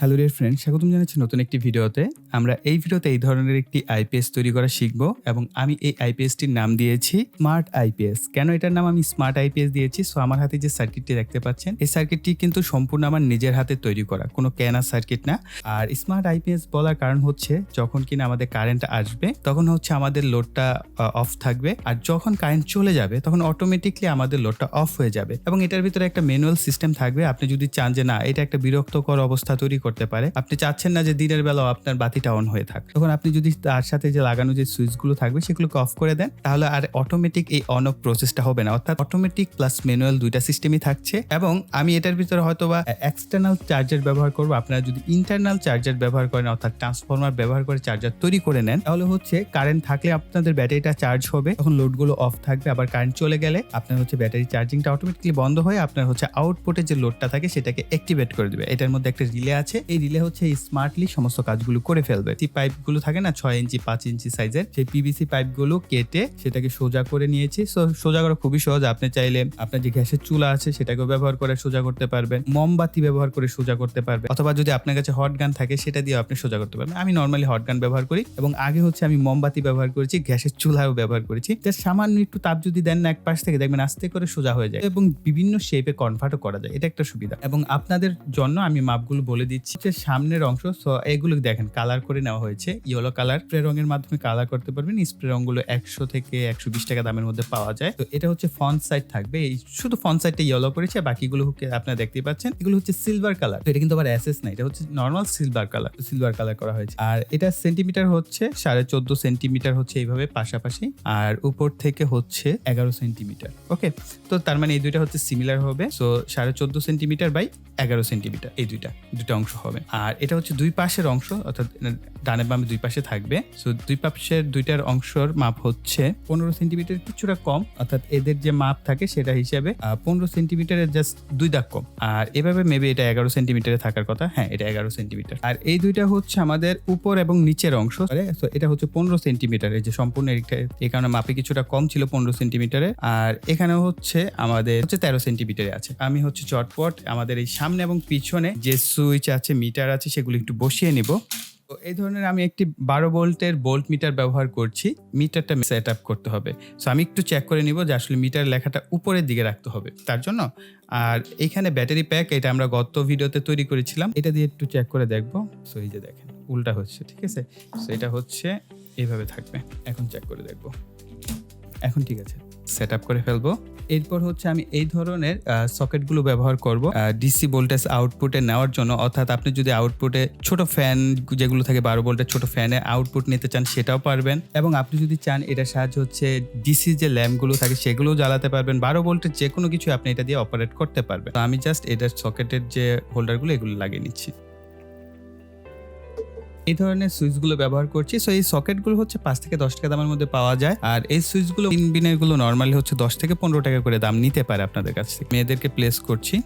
Hello dear friend, স্বাগতম জানাচ্ছি নতুন একটি ভিডিওতে। আমরা এই ভিডিওতে এই ধরনের একটি আইপিএস তৈরি করা শিখব এবং আমি এই আইপিএসটির নাম দিয়েছি স্মার্ট আইপিএস। কেন এটার নাম আমি স্মার্ট আইপিএস দিয়েছি? সো আমার হাতে যে সার্কিটটি দেখতে পাচ্ছেন, এই সার্কিটটি কিন্তু সম্পূর্ণ আমার নিজের হাতে তৈরি করা, কোনো কেনা সার্কিট না। আর স্মার্ট আইপিএস বলার কারণ হচ্ছে যখন কিনা আমাদের কারেন্ট আসবে তখন হচ্ছে আমাদের লোডটা অফ থাকবে, আর যখন কারেন্ট চলে যাবে তখন অটোমেটিকলি আমাদের লোডটা অফ হয়ে যাবে এবং এটার ভিতরে একটা ম্যানুয়াল সিস্টেম থাকবে। আপনি যদি চান যে না, এটা একটা বিরক্তকর অবস্থা তৈরি করতে পারে, আপনি চাচ্ছেন না যে দিনের বেলাও আপনার বাতিটা অন হয়ে থাক, তখন আপনি যদি তার সাথে যে লাগানো যে সুইচগুলো থাকবে সেগুলোকে অফ করে দেন, তাহলে আর অটোমেটিক এই অন অফ প্রসেসটা হবে না। অর্থাৎ অটোমেটিক প্লাস ম্যানুয়াল দুইটা সিস্টেমই থাকছে। এবং আমি এটার ভিতরে হয়তোবা এক্সটার্নাল চার্জার ব্যবহার করব। আপনারা যদি ইন্টারনাল চার্জার ব্যবহার করেন, অর্থাৎ ট্রান্সফরমার ব্যবহার করে চার্জার তৈরি করে নেন, তাহলে হচ্ছে কারেন্ট থাকলে আপনাদের ব্যাটারিটা চার্জ হবে, তখন লোডগুলো অফ থাকবে। আবার কারেন্ট চলে গেলে আপনার হচ্ছে ব্যাটারি চার্জিংটা অটোমেটিকলি বন্ধ হয়ে আপনার হচ্ছে আউটপুটে যে লোডটা থাকে সেটাকে অ্যাক্টিভেট করে দেবে। এটার মধ্যে একটা রিলে আছে, এই রিলে হচ্ছে স্মার্টলি সমস্ত কাজগুলো করে ফেলবে। এই পাইপগুলো থাকে না 6 ইঞ্চি 5 ইঞ্চি সাইজের, সেই পিভিসি পাইপগুলো কেটে সেটাকে সোজা করে নিয়েছি। সো সোজা করা খুবই সহজ। আপনি চাইলে আপনার যে গ্যাসের চুলা আছে সেটাকেও ব্যবহার করে সোজা করতে পারবেন, মোমবাতি ব্যবহার করে সোজা করতে পারবেন, অথবা যদি আপনার কাছে হট গান থাকে সেটা দিয়ে আপনি সোজা করতে পারবেন। আমি নর্মালি হট গান ব্যবহার করি এবং আগে হচ্ছে আমি মোমবাতি ব্যবহার করেছি, গ্যাসের চুলাও ব্যবহার করেছি। জাস্ট সামান্য একটু তাপ যদি দেন না এক পাশ থেকে, দেখবেন আস্তে করে সোজা হয়ে যায় এবং বিভিন্ন শেপে কনভার্টও করা যায়। এটা একটা সুবিধা। এবং আপনাদের জন্য আমি মাপগুলো বলে দিচ্ছি। যে সামনের অংশ, সো এগুলো দেখেন কালার করে নেওয়া হয়েছে, ইয়েলো কালার। স্প্রে রঙের মাধ্যমে কালার করতে পারবেন। স্প্রে রঙগুলো 100 থেকে 120 টাকা দামের মধ্যে পাওয়া যায়। তো এটা হচ্ছে ফ্রন্ট সাইড থাকবে, এই শুধু ফ্রন্ট সাইডটা ইয়েলো করেছে, বাকিগুলো আপনারা দেখতে পাচ্ছেন এগুলো হচ্ছে সিলভার কালার। তো এটা কিন্তু আবার এসএস না, এটা হচ্ছে normal silver colour. Silver colour করা হয়েছে। আর এটা সেন্টিমিটার হচ্ছে 14.5 সেন্টিমিটার হচ্ছে এইভাবে পাশাপাশি, আর উপর থেকে হচ্ছে 11 সেন্টিমিটার। ওকে, তো তার মানে এই দুইটা হচ্ছে সিমিলার হবে। সো 14.5 সেন্টিমিটার বাই 11 সেন্টিমিটার, এই দুইটা অংশ হবে। আর এটা হচ্ছে দুই পাশের অংশ, অর্থাৎ ডানে বামে দুই পাশে থাকবে। সো দুই পাশের দুইটার অংশের মাপ হচ্ছে 15 সেন্টিমিটার, কিছুটা কম। অর্থাৎ এদের যে মাপ থাকে সেটা হিসাবে 15 সেন্টিমিটারের জাস্ট 2 দাগ কম। আর এভাবে মেবি এটা 11 সেন্টিমিটারে থাকার কথা। হ্যাঁ, এটা 11 সেন্টিমিটার। আর এই দুইটা হচ্ছে আমাদের উপর এবং নিচের অংশ। তো এটা হচ্ছে 15 সেন্টিমিটার, এই যে সম্পূর্ণ এই কারণে মাপে কিছুটা কম ছিল 15 সেন্টিমিটারে। আর এখানে হচ্ছে আমাদের হচ্ছে 13 সেন্টিমিটারে আছে। আমি হচ্ছে চটপট আমাদের এই সামনে এবং পিছনে যে সুইচ আছে, মিটার আছে, সেগুলো একটু বসিয়ে নিব। তো এই ধরনের আমি একটি 12 ভোল্টের ভোল্ট মিটার ব্যবহার করছি। মিটারটা সেট আপ করতে হবে। সো আমি একটু চেক করে নিব যে আসলে মিটার লেখাটা উপরের দিকে রাখতে হবে তার জন্য। আর এখানে ব্যাটারি প্যাক, এটা আমরা গত ভিডিওতে তৈরি করেছিলাম, এটা দিয়ে একটু চেক করে দেখবো। সো এই যে দেখেন উল্টা হচ্ছে, ঠিক আছে। সো এটা হচ্ছে এইভাবে থাকবে। এখন চেক করে দেখবো, এখন ঠিক আছে, সেট আপ করে ফেলবো। এরপর হচ্ছে আমি এই ধরনের সকেটগুলো ব্যবহার করব ডিসি ভোল্টেজ আউটপুটে নেওয়ার জন্য। অর্থাৎ আপনি যদি আউটপুটে ছোট ফ্যান যেগুলো থাকে 12 ভোল্টের ছোট ফ্যানে আউটপুট নিতে চান সেটাও পারবেন, এবং আপনি যদি চান এটার সাহায্যে হচ্ছে ডিসি যে ল্যাম্পগুলো থাকে সেগুলোও জ্বালাতে পারবেন। 12 ভোল্টের যে কোনো কিছু আপনি এটা দিয়ে অপারেট করতে পারবেন। তো আমি জাস্ট এটার সকেটের যে হোল্ডারগুলো এগুলো লাগিয়ে নিচ্ছি। এই ধরনের সুইচগুলো ব্যবহার করছি। সো এই সকেটগুলো হচ্ছে 5 থেকে 10 টাকা দামের মধ্যে পাওয়া যায়। আর এই সুইচগুলো 3 পিনের গুলো নরমালি হচ্ছে 10 থেকে 15 টাকা করে দাম নিতে পারে আপনাদের কাছ থেকে। মেয়েদেরকে প্লেস করছি।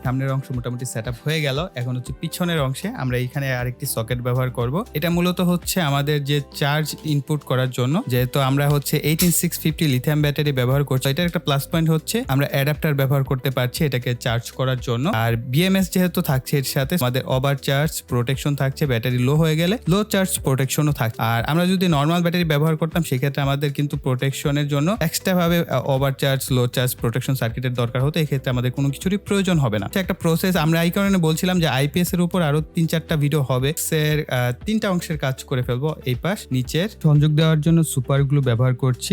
সামনের অংশ মোটামুটি সেট আপ হয়ে গেল। এখন হচ্ছে পিছনের অংশে আমরা এখানে আরেকটি সকেট ব্যবহার করব। এটা মূলত হচ্ছে আমাদের যে চার্জ ইনপুট করার জন্য, যেহেতু আমরা হচ্ছে 18650 লিথিয়াম ব্যাটারি ব্যবহার করছি। এটার একটা প্লাস পয়েন্ট হচ্ছে আমরা অ্যাডাপ্টার ব্যবহার করতে পারছি এটাকে চার্জ করার জন্য। আর বিএমএস যেহেতু থাকছে এর সাথে, আমাদের ওভার চার্জ প্রোটেকশন থাকছে, ব্যাটারি লো হয়ে গেলে লো চার্জ প্রোটেকশনও থাকছে। আর আমরা যদি নর্মাল ব্যাটারি ব্যবহার করতাম সেক্ষেত্রে আমাদের কিন্তু প্রোটেকশনের জন্য এক্সট্রা ভাবে ওভার চার্জ লো চার্জ প্রোটেকশন সার্কিটের দরকার হতো। এক্ষেত্রে আমাদের কোনো কিছুরই প্রয়োজন হবে না। একটা প্রসেস। আমরা এই কারণে বলছিলাম যে আইপিএস এর উপর আরো 3-4টা ভিডিও হবে। এর 3টা অংশের কাজ করে ফেলবো। এই পাশ নিচের সংযোগ দেওয়ার জন্য সুপার গ্লু ব্যবহার করছি।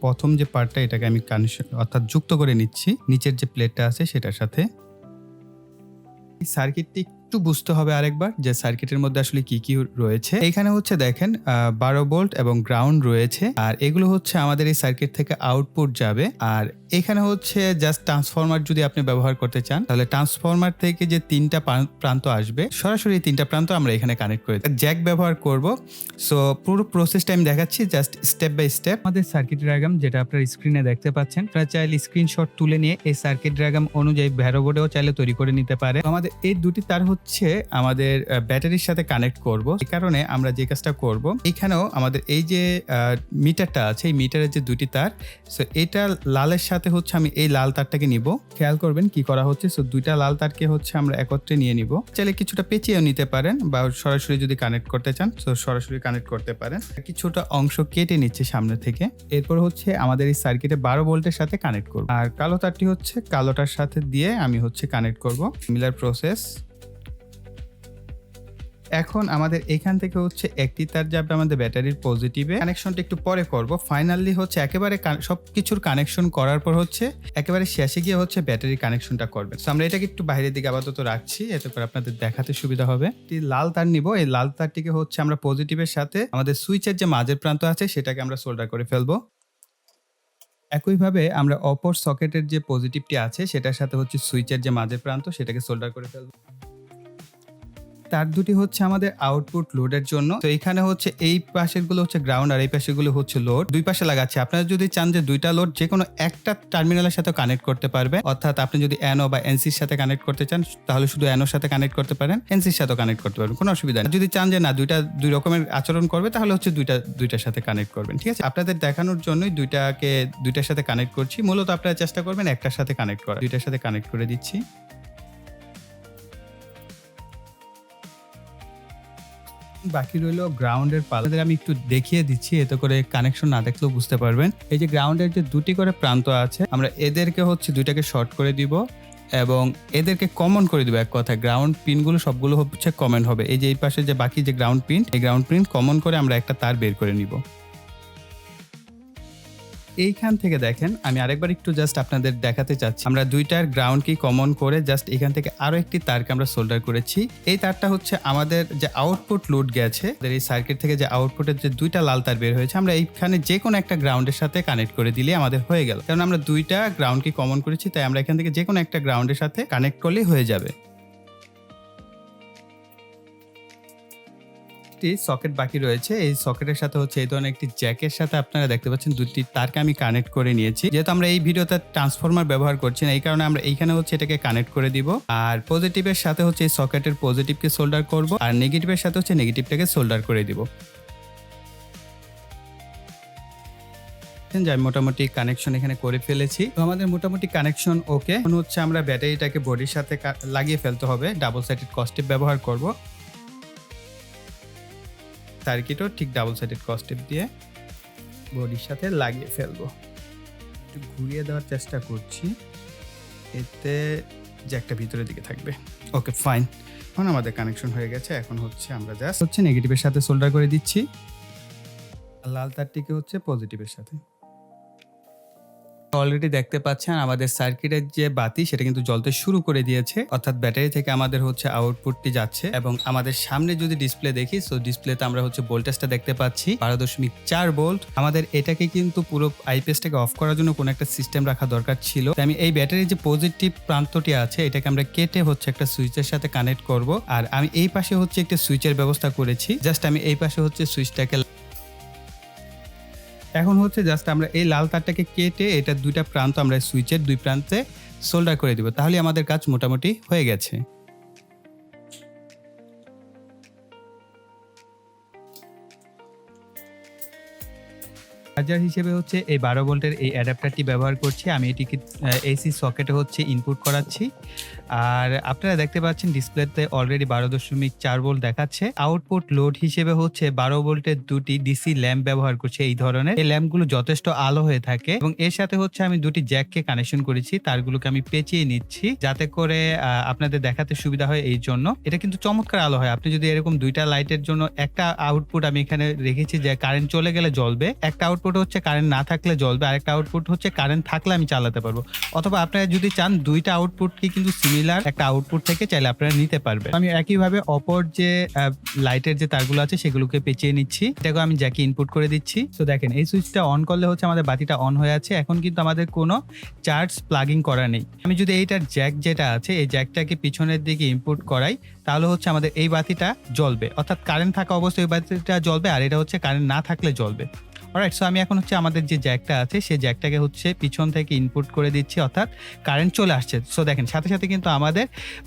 প্রথম যে পার্টটা, এটাকে আমি কানেকশন অর্থাৎ যুক্ত করে নিচ্ছি নিচের যে প্লেটটা আছে সেটার সাথে। সার্কিটটি একটু বুঝতে হবে আরেকবার যে সার্কিটের মধ্যে আসলে কি কি রয়েছে। এখানে হচ্ছে দেখেন 12 ভোল্ট এবং গ্রাউন্ড রয়েছে, আর এগুলো হচ্ছে আমাদের এই সার্কিট থেকে আউটপুট যাবে। আর এখানে হচ্ছে জাস্ট ট্রান্সফরমার যদি আপনি ব্যবহার করতে চান, তাহলে ট্রান্সফরমার থেকে যে 3টা প্রান্ত আসবে, সরাসরি 3টা প্রান্ত আমরা এখানে কানেক্ট করে জ্যাক ব্যবহার করব। সো পুরো প্রসেসটা আমি দেখাচ্ছি জাস্ট স্টেপ বাই স্টেপ। আমাদের সার্কিট ডায়াগ্রাম যেটা আপনার স্ক্রিনে দেখতে পাচ্ছেন, আপনারা চাইলে স্ক্রিনশট তুলে নিয়ে এই সার্কিট ডায়াগ্রাম অনুযায়ী ভ্যারো বোর্ডেও চাইলে তৈরি করে নিতে পারে। আমাদের এই দুটি তার হচ্ছে হচ্ছে আমাদের ব্যাটারির সাথে কানেক্ট করব। এই কারণে আমরা যে কাজটা করব, এখানেও আমাদের এই যে মিটারটা আছে, এই মিটারের যে দুটি তার, সো এটা লালের সাথে হচ্ছে আমি এই লাল তারটাকে নিব। খেয়াল করবেন কি করা হচ্ছে। সো দুইটা লাল তারকে হচ্ছে আমরা একত্রে নিয়ে নিব। চাইলে কিছুটা পেঁচিয়েও নিতে পারেন বা সরাসরি যদি কানেক্ট করতে চান তো সরাসরি কানেক্ট করতে পারেন। কিছুটা অংশ কেটে নিচ্ছে সামনে থেকে। এরপর হচ্ছে আমাদের এই সার্কিটে 12 ভোল্টের সাথে কানেক্ট করব। আর কালো তারটি হচ্ছে কালোটার সাথে দিয়ে আমি হচ্ছে কানেক্ট করব। Similar process. এখন আমাদের এখান থেকে হচ্ছে একটি তার যাবে আমাদের ব্যাটারির পজিটিভে। কানেকশনটা একটু পরে করব। ফাইনালি হচ্ছে একেবারে সবকিছুর কানেকশন করার পর হচ্ছে একেবারে শেষে গিয়ে হচ্ছে ব্যাটারির কানেকশনটা করবে। তো আমরা এটাকে একটু বাইরের দিকে আপাতত রাখছি, এতে করে আপনাদের দেখাতে সুবিধা হবে। একটি লাল তার নিব। এই লাল তারটিকে হচ্ছে আমরা পজিটিভের সাথে আমাদের সুইচের যে মাঝের প্রান্ত আছে সেটাকে আমরা সোল্ডার করে ফেলবো। একইভাবে আমরা অপর সকেটের যে পজিটিভটি আছে সেটার সাথে হচ্ছে সুইচের যে মাঝের প্রান্ত সেটাকে সোল্ডার করে ফেলবো। তার দুটি হচ্ছে আমাদের আউটপুট লোডের জন্য। তো এখানে হচ্ছে এই পাশের গুলো হচ্ছে গ্রাউন্ড আর এই পাশের গুলো হচ্ছে লোড। দুই পাশে লাগাচ্ছি। আপনারা যদি চান যে দুইটা লোড যে কোনো একটা টার্মিনালের সাথে কানেক্ট করতে পারবেন, অর্থাৎ আপনি যদি এনও বা এনসির সাথে কানেক্ট করতে চান তাহলে শুধু এনওর সাথে কানেক্ট করতে পারেন, এনসির সাথে কানেক্ট করতে পারবেন, কোনো অসুবিধা নেই। যদি চান যে না দুই রকমের আচরণ করবে তাহলে হচ্ছে দুইটার সাথে কানেক্ট করবেন। ঠিক আছে, আপনাদের দেখানোর জন্যই দুইটার সাথে কানেক্ট করছি। মূলত আপনারা চেষ্টা করবেন একটার সাথে কানেক্ট করা। দুইটার সাথে কানেক্ট করে দিচ্ছি। বাকি রইলো গ্রাউন্ডের পালা। আমি একটু দেখিয়ে দিচ্ছি, এতে করে কানেকশন না দেখলেও বুঝতে পারবেন। এই যে গ্রাউন্ডের যে দুটি করে প্রান্ত আছে, আমরা এদেরকে হচ্ছে দুইটাকে শর্ট করে দিব এবং এদেরকে কমন করে দিব। এক কথা গ্রাউন্ড পিনগুলো সবগুলো হচ্ছে কমন হবে। এই যে এই পাশে যে বাকি যে গ্রাউন্ড পিন, এই গ্রাউন্ড পিন কমন করে আমরা একটা তার বের করে নিব। এইখান থেকে দেখেন, আমি আরেকবার একটু জাস্ট আপনাদের দেখাতে চাচ্ছি। আমরা দুইটার গ্রাউন্ড কি কমন করে জাস্ট এখান থেকে আরো একটি তারকে আমরা সোল্ডার করেছি। এই তারটা হচ্ছে আমাদের যে আউটপুট লোড গেছে, এই সার্কিট থেকে যে আউটপুটের যে দুইটা লাল তার বের হয়েছে, আমরা এইখানে যে কোনো একটা গ্রাউন্ডের সাথে কানেক্ট করে দিলে আমাদের হয়ে গেল। কারণ আমরা দুইটা গ্রাউন্ড কি কমন করেছি, তাই আমরা এখান থেকে যে কোনো একটা গ্রাউন্ডের সাথে কানেক্ট করলেই হয়ে যাবে। সকেট বাকি রয়েছে। এই সকেটের সাথে হচ্ছে এই ধরনের একটি জ্যাকের সাথে আপনারা দেখতে পাচ্ছেন দুটি তারকে আমি কানেক্ট করে নিয়েছি। যেহেতু আমরা এই ভিডিওতে ট্রান্সফরমার ব্যবহার করছি না, এই কারণে আমরা এইখানে হচ্ছে এটাকে কানেক্ট করে দিব। আর পজিটিভের সাথে হচ্ছে এই সকেটের পজিটিভকে সোল্ডার করব, আর নেগেটিভের সাথে হচ্ছে নেগেটিভটাকে সোল্ডার করে দিব। আমি মোটামুটি কানেকশন এখানে করে ফেলেছি। তো আমাদের মোটামুটি কানেকশন ওকে। এখন হচ্ছে আমরা ব্যাটারিটাকে বডির সাথে লাগিয়ে ফেলতে হবে। ডাবল সাইডেড কস্টেপ ব্যবহার করব। সার্কিটও ঠিক ডাবল সাইডেড কস্টেপ দিয়ে বডির সাথে লাগিয়ে ফেলবো। একটু ঘুরিয়ে দেওয়ার চেষ্টা করছি, এতে জ্যাকটা ভিতরের দিকে থাকবে। ওকে ফাইন, এখন আমাদের কানেকশন হয়ে গেছে। এখন হচ্ছে আমরা জাস্ট হচ্ছে নেগেটিভের সাথে সোল্ডার করে দিচ্ছি, লাল তারটিকে হচ্ছে পজিটিভের সাথে। অলরেডি দেখতে পাচ্ছেন আমাদের সার্কিটের যে বাতি সেটা কিন্তু জ্বলতে শুরু করে দিয়েছে, অর্থাৎ ব্যাটারি থেকে আমাদের হচ্ছে আউটপুটটি যাচ্ছে। এবং আমাদের সামনে যদি ডিসপ্লে দেখি, সো ডিসপ্লেতে আমরা হচ্ছে ভোল্টেজটা দেখতে পাচ্ছি 12.4 ভোল্ট। আমাদের এটাকে কিন্তু পুরো আইপিএসটাকে অফ করার জন্য কোনো একটা সিস্টেম রাখা দরকার ছিল। আমি এই ব্যাটারির যে পজিটিভ প্রান্তটি আছে এটাকে আমরা কেটে হচ্ছে একটা সুইচের সাথে কানেক্ট করব। আর আমি এই পাশে হচ্ছে একটা সুইচের ব্যবস্থা করেছি। জাস্ট আমি এই পাশে হচ্ছে সুইচটাকে, এখন হচ্ছে জাস্ট আমরা এই লাল তারটাকে কেটে এটা দুইটা প্রান্ত আমরা সুইচের দুই প্রান্তে সোল্ডার করে দিব, তাহলে আমাদের কাজ মোটামুটি হয়ে গেছে। চার্জার হিসেবে হচ্ছে এই 12 ভোল্টের এই অ্যাডাপ্টারটি ব্যবহার করছি। আমি এটিকে এসি সকেটে হচ্ছে ইনপুট করাচ্ছি। আর আপনারা দেখতে পাচ্ছেন ডিসপ্লেতে অলরেডি 12.4 ভোল্ট দেখাচ্ছে। আউটপুট লোড হিসেবে হচ্ছে 12 ভোল্টের দুটি ডিসি ল্যাম্প ব্যবহার করছি। এই ধরনের এই ল্যাম্পগুলো যথেষ্ট আলো হয়ে থাকে এবং এর সাথে হচ্ছে আমি দুটি জ্যাককে কানেকশন করেছি। তারগুলোকে আমি পেঁচিয়ে নিচ্ছি যাতে করে আপনাদের দেখাতে সুবিধা হয়। এই জন্য এটা কিন্তু চমৎকার আলো হয়। আপনি যদি এরকম দুইটা লাইটের জন্য একটা আউটপুট আমি এখানে রেখেছি যে কারেন্ট চলে গেলে জ্বলবে, একটা আউটপুট হচ্ছে কারেন্ট না থাকলে জ্বলবে, আরেকটা আউটপুট হচ্ছে কারেন্ট থাকলে আমি চালাতে পারবো। অথবা আপনারা যদি চান দুইটা আউটপুটকে কিন্তু সিমিলার একটা আউটপুট থেকে চাইলে আপনারা নিতে পারবেন। আমি একইভাবে অপর যে লাইটের যে তারগুলো আছে সেগুলোকে পেঁচিয়ে নিচ্ছি। এটাকে আমি জ্যাকে ইনপুট করে দিচ্ছি। তো দেখেন এই সুইচটা অন করলে হচ্ছে আমাদের বাতিটা অন হয়ে আছে। এখন কিন্তু আমাদের কোনো চার্জ প্লাগিং করা নেই। আমি যদি এইটার জ্যাক যেটা আছে এই জ্যাকটাকে পিছনের দিকে ইনপুট করাই তাহলে হচ্ছে আমাদের এই বাতিটা জ্বলবে, অর্থাৎ কারেন্ট থাকা অবস্থায় এই বাতিটা জ্বলবে, আর এটা হচ্ছে কারেন্ট না থাকলে জ্বলবে। অলরাইট, সো আমি এখন হচ্ছে আমাদের যে জ্যাকটা আছে সেই জ্যাকটাকে হচ্ছে পিছন থেকে ইনপুট করে দিচ্ছি, অর্থাৎ কারেন্ট চলে আসছে। সো দেখেন সাথে সাথে কিন্তু আমাদের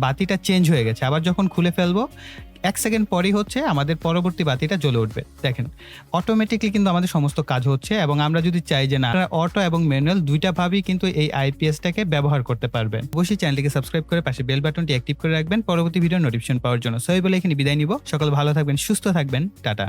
বাতিটা চেঞ্জ হয়ে গেছে। আবার যখন খুলে ফেলবো 1 সেকেন্ড পরেই হচ্ছে আমাদের পরবর্তী বাতিটা জ্বলে উঠবে। দেখেন অটোমেটিকলি কিন্তু আমাদের সমস্ত কাজ হচ্ছে, এবং আমরা যদি চাই যে না, অটো এবং ম্যানুয়াল দুইটা ভাবেই কিন্তু এই আইপিএসটাকে ব্যবহার করতে পারবেন। অবশ্যই চ্যানেলটিকে সাবস্ক্রাইব করে পাশে বেল বাটনটি অ্যাক্টিভ করে রাখবেন পরবর্তী ভিডিও নোটিফিকেশন পাওয়ার জন্য। সো এই বলে এখানে বিদায় নিব। সকল ভালো থাকবেন, সুস্থ থাকবেন, টাটা।